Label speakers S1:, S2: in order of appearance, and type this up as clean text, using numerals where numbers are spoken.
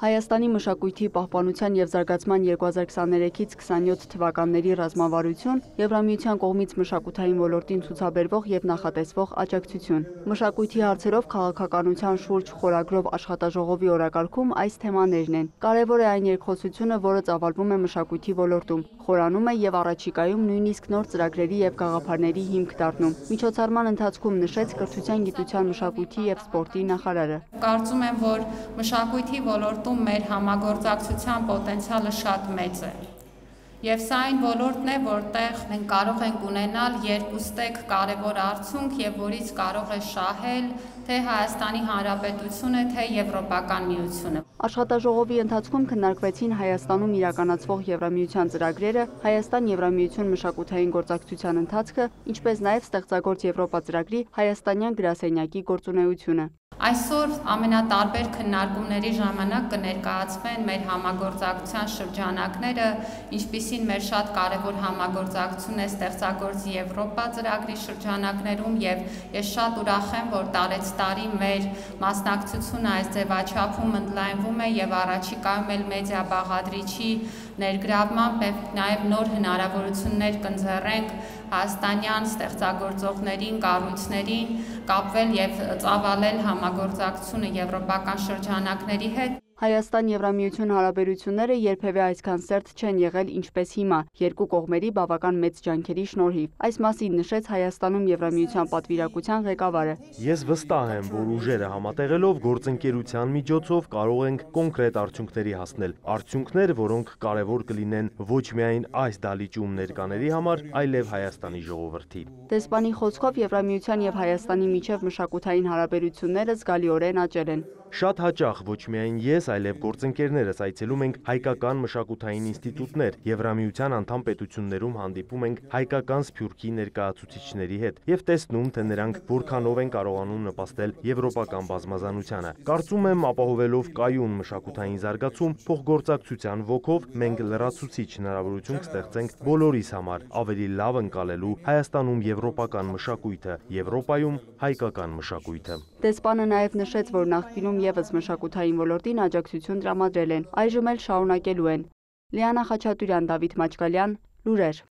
S1: Հայաստանի մշակույթի պահպանության և զարգացման 2023-ից 27 թվականների ռազմավարություն Եվրամիության կողմից մշակութային ոլորտին ցուցաբերվող և նախատեսվող աջակցություն։ Մշակույթի հարցերով քաղաքականության շուրջ խորագրով աշխատաժողովի օրակարգում այս թեմաներն են։ Կարևոր է այն երկխոսությունը, որը ծավալվում է մշակույթի ոլորտում, խորանում է և առաջիկայում նույնիսկ նոր ծրագրերի և գաղափարների հիմք դառնում, միջոցառման ընթացքում նշեց Կրթության, գիտության, մշակույթի և սպորտի նախարարը։
S2: Կարծում եմ, որ մշակույթի ոլորտում մեր համագործակցության պոտենցիալը շատ մեծ է։ Եվ սա այն ոլորտն է, որտեղ մենք կարող ենք ունենալ երկուստեք կարևոր արդյունք և որից կարող է շահել թե Հայաստանի Հանրապետությունը, թե Եվրոպական միությունը։
S1: Աշխատաժողովի ընթացքում քննարկվեցին Հայաստանում իրականացվող Եվրամիության ծրագրերը, Հայաստան-Եվրամիություն մշակութային գործակցության ընթացքը, ինչպես նաև Ստեղծագործ Եվրոպա ծրագրի հայաստանյան գրասենյակի գործունեությունը։
S2: Այսօր ամենատարբեր քննարկումների ժամանակ կներկայացվեն մեր համագործակցության շրջանակները, ինչպիսին մեր շատ կարևոր համագործակցություն է Ստեղծագործ Եվրոպա ծրագրի շրջանակներում, եւ ես շատ ուրախ եմ, որ տարեցտարի մեր մասնակցությունը այս ձևաչափում ընդլայնվում է եւ առաջիկայում էլ մեդիա բաղադրիչի ներգրավմամբ եւ նաեւ նոր հնարավորություններ կընձեռենք հայաստանյան ստեղծագործողներին, կառույցներին կապվել եւ ծավալել համագործակցությունը եվրոպական շրջանակների հետ։
S1: Հայաստան-Եվրամիություն հարաբերությունները երբևէ այսքան սերտ չեն եղել ինչպես հիմա, երկու կողմերի բավական մեծ ջանքերի շնորհիվ։ Այս մասին նշեց Հայաստանում Եվրամիության պատվիրակության ղեկավարը։
S3: Ես վստահ եմ, որ ուժերը համատեղելով գործընկերության միջոցով կարող ենք կոնկրետ արդյունքների հասնել։ Արդյունքներ, որոնք կարևոր կլինեն ոչ միայն այս դալիճում ներկաների համար, այլև Հայաստանի ժողովրդի։
S1: Դեսպանի խոսքով Եվրամիության եւ Հայաստանի միջև մշակութային հարաբերությունները զգալիորեն աճել են։
S3: Շատ հաճախ ոչ միայն ես, այլև գործընկերներս այցելում ենք հայկական մշակութային ինստիտուտներ, Եվրամիության անդամ պետություններում հանդիպում ենք հայկական սփյուռքի ներկայացուցիչների հետ եւ տեսնում, թե նրանք որքանով են կարողանում նպաստել եվրոպական բազմազանությանը։ Կարծում եմ, ապահովելով կայուն մշակութային զարգացում, փոխգործակցության ոգով մենք լրացուցիչ հնարավորություն կստեղծենք բոլորիս համար ավելի լավ ընկալելու Հայաստանում եվրոպական մշակույթը, Եվրոպայում հայկական մշակույթը։
S1: Դեսպանը նաև նշեց, որ նախկինում ևս մշակութային ոլորտին աջակցություն տրամադրել են, այժմ էլ շարունակելու են։ Լիանա Խաչատուրյան, Դավիթ Մաչկալյան, լուրեր։